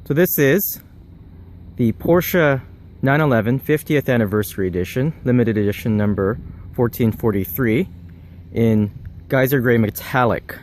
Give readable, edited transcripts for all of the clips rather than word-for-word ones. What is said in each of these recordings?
So this is the Porsche 911 50th Anniversary Edition, limited edition number 1443 in Geyser Gray Metallic.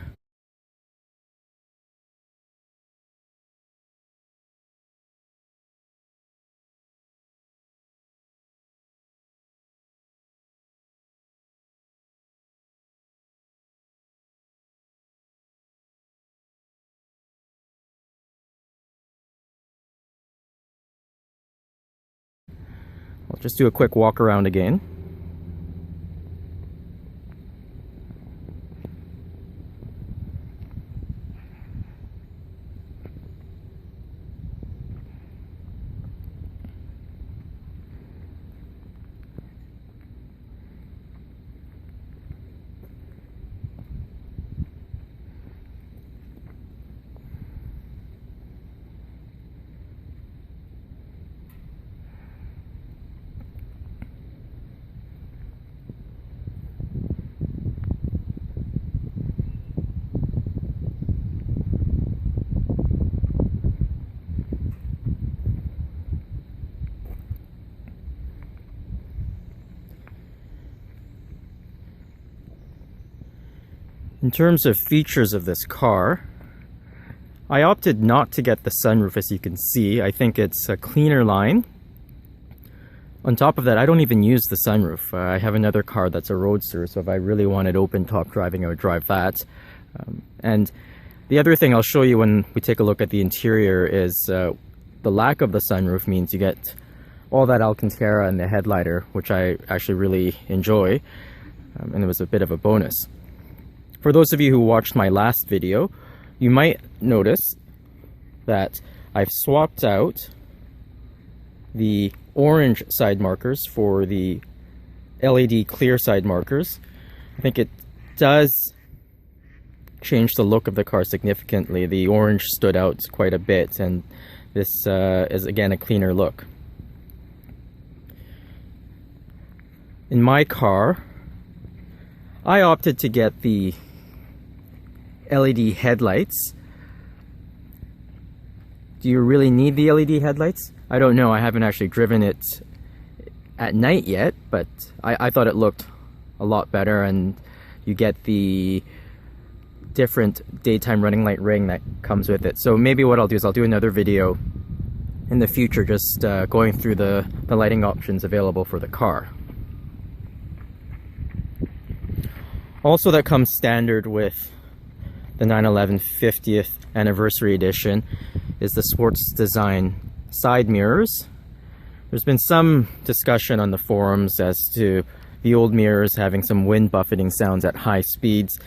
I'll just do a quick walk around again. In terms of features of this car, I opted not to get the sunroof, as you can see. I think it's a cleaner line. On top of that, I don't even use the sunroof. I have another car that's a roadster, so if I really wanted open top driving, I would drive that. And the other thing I'll show you when we take a look at the interior is the lack of the sunroof means you get all that Alcantara and the headliner, which I actually really enjoy, and it was a bit of a bonus. For those of you who watched my last video, you might notice that I've swapped out the orange side markers for the LED clear side markers. I think it does change the look of the car significantly. The orange stood out quite a bit, and this is again a cleaner look. In my car, I opted to get the LED headlights. Do you really need the LED headlights? I don't know. I haven't actually driven it at night yet, but I thought it looked a lot better, and you get the different daytime running light ring that comes with it. So maybe what I'll do is I'll do another video in the future just going through the lighting options available for the car. Also, that comes standard with the 911 50th Anniversary Edition is the sports design side mirrors. There's been some discussion on the forums as to the old mirrors having some wind buffeting sounds at high speeds.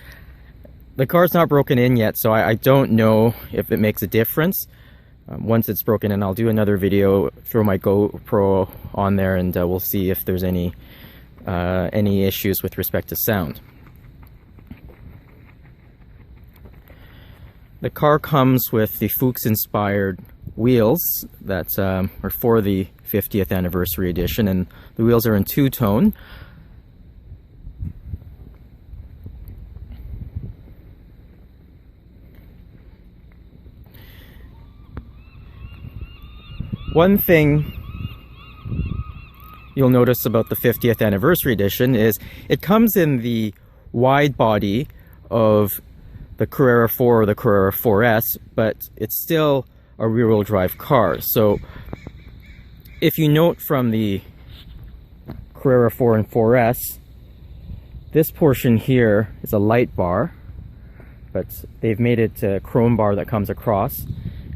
The car's not broken in yet, so I don't know if it makes a difference. Once it's broken in, I'll do another video, throw my GoPro on there, and we'll see if there's any issues with respect to sound. The car comes with the Fuchs-inspired wheels that are for the 50th Anniversary Edition, and the wheels are in two-tone. One thing you'll notice about the 50th Anniversary Edition is it comes in the wide body of the Carrera 4 or the Carrera 4S, but it's still a rear-wheel drive car. So if you note from the Carrera 4 and 4S, this portion here is a light bar, but they've made it a chrome bar that comes across,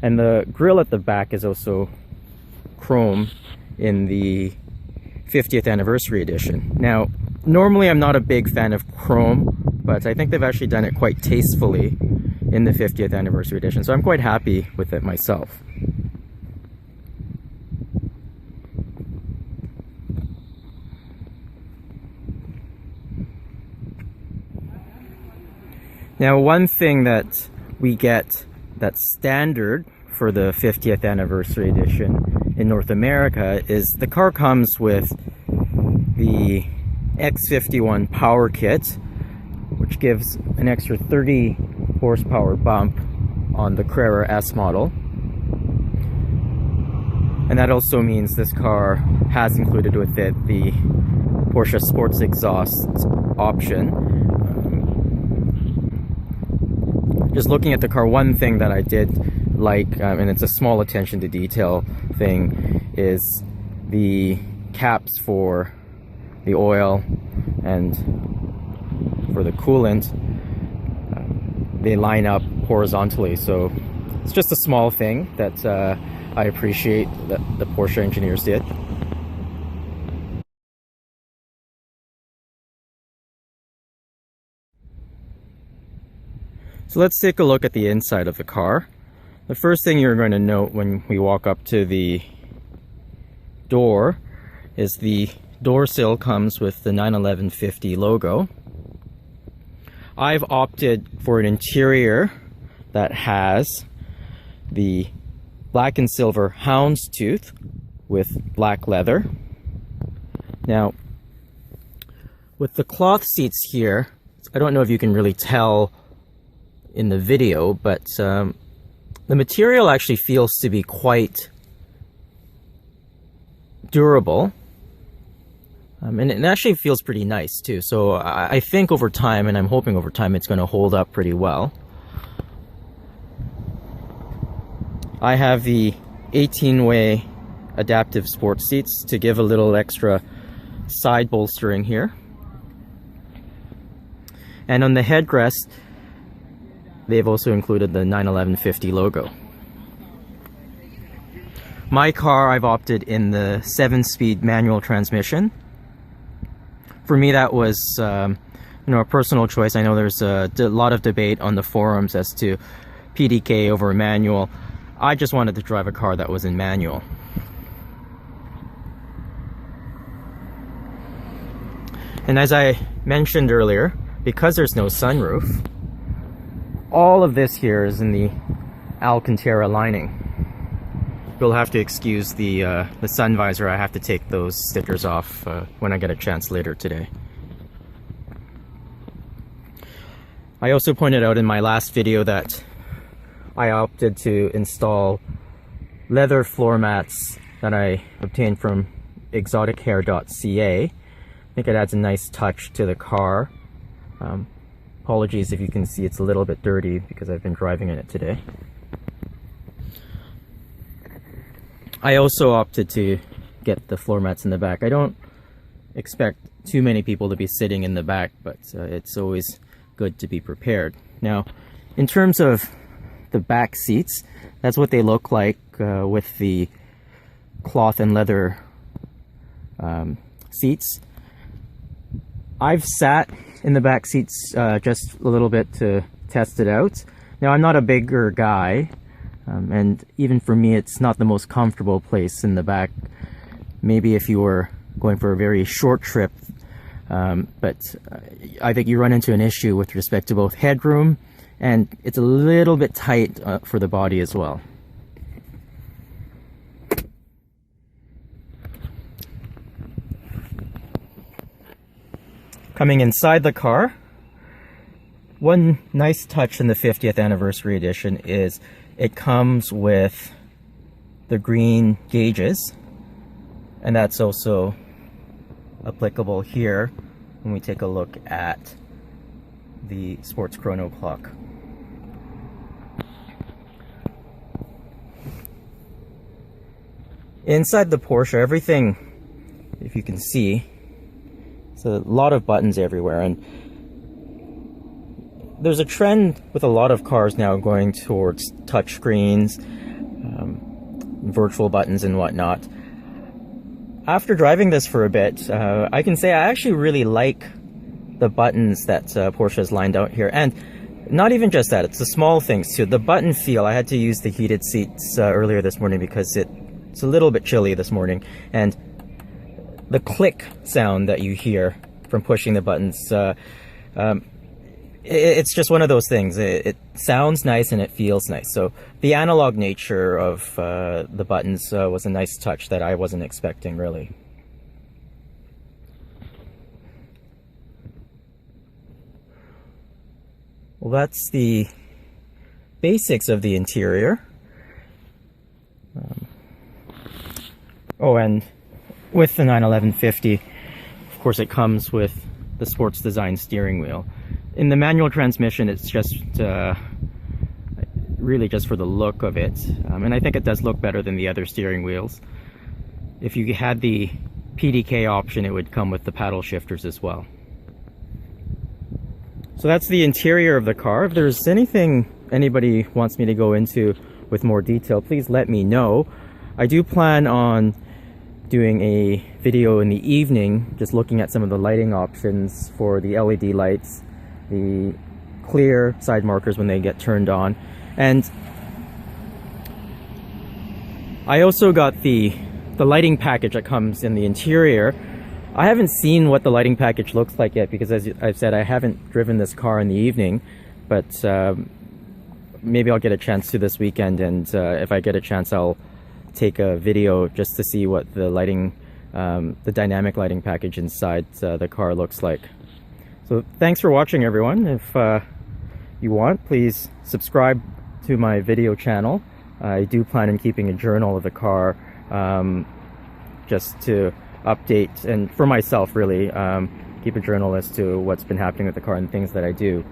and the grille at the back is also chrome in the 50th Anniversary Edition. Now, normally I'm not a big fan of chrome, but I think they've actually done it quite tastefully in the 50th Anniversary Edition, so I'm quite happy with it myself. Now, one thing that we get that's standard for the 50th Anniversary Edition in North America is the car comes with the X51 Power Kit, which gives an extra 30 horsepower bump on the Carrera S model. And that also means this car has included with it the Porsche Sports Exhaust option. Just looking at the car, one thing that I did like, and it's a small attention to detail thing, is the caps for the oil and for the coolant. They line up horizontally, so it's just a small thing that I appreciate that the Porsche engineers did. So let's take a look at the inside of the car. The first thing you're going to note when we walk up to the door is the door sill comes with the 91150 logo. I've opted for an interior that has the black and silver houndstooth with black leather. Now, with the cloth seats here, I don't know if you can really tell in the video, but the material actually feels to be quite durable. And it actually feels pretty nice too. So I think over time, and I'm hoping over time, it's going to hold up pretty well. I have the 18-way adaptive sports seats to give a little extra side bolstering here. And on the headrest, they've also included the 91150 logo. My car, I've opted in the 7-speed manual transmission. For me, that was a personal choice. I know there's a lot of debate on the forums as to PDK over manual. I just wanted to drive a car that was in manual. And as I mentioned earlier, because there's no sunroof, all of this here is in the Alcantara lining. You'll have to excuse the sun visor. I have to take those stickers off when I get a chance later today. I also pointed out in my last video that I opted to install leather floor mats that I obtained from exotichair.ca. I think it adds a nice touch to the car. Apologies if you can see it's a little bit dirty because I've been driving in it today. I also opted to get the floor mats in the back. I don't expect too many people to be sitting in the back, but it's always good to be prepared. Now, in terms of the back seats, that's what they look like with the cloth and leather seats. I've sat in the back seats just a little bit to test it out. Now, I'm not a bigger guy, and even for me, it's not the most comfortable place in the back. Maybe if you were going for a very short trip, but I think you run into an issue with respect to both headroom, and it's a little bit tight for the body as well. Coming inside the car, one nice touch in the 50th anniversary edition is it comes with the green gauges, and that's also applicable here when we take a look at the sports chrono clock. Inside the Porsche, everything, if you can see, it's a lot of buttons everywhere, and there's a trend with a lot of cars now going towards touchscreens, virtual buttons and whatnot. After driving this for a bit, I can say I actually really like the buttons that Porsche has lined out here. And not even just that, it's the small things too. The button feel, I had to use the heated seats earlier this morning because it's a little bit chilly this morning. And the click sound that you hear from pushing the buttons, it's just one of those things. It sounds nice and it feels nice. So the analog nature of the buttons was a nice touch that I wasn't expecting, really. Well, that's the basics of the interior. Oh, and with the 91150, of course, it comes with the sports design steering wheel. In the manual transmission, it's just really just for the look of it, and I think it does look better than the other steering wheels. If you had the PDK option, it would come with the paddle shifters as well. So that's the interior of the car. If there's anything anybody wants me to go into with more detail, please let me know. I do plan on doing a video in the evening, just looking at some of the lighting options for the LED lights, the clear side markers when they get turned on. And I also got the lighting package that comes in the interior. I haven't seen what the lighting package looks like yet because, as I've said, I haven't driven this car in the evening, but maybe I'll get a chance to this weekend, and if I get a chance, I'll take a video just to see what the lighting, the dynamic lighting package inside the car looks like. So thanks for watching, everyone. If you want, please subscribe to my video channel. I do plan on keeping a journal of the car, just to update, and for myself really, keep a journal as to what's been happening with the car and things that I do.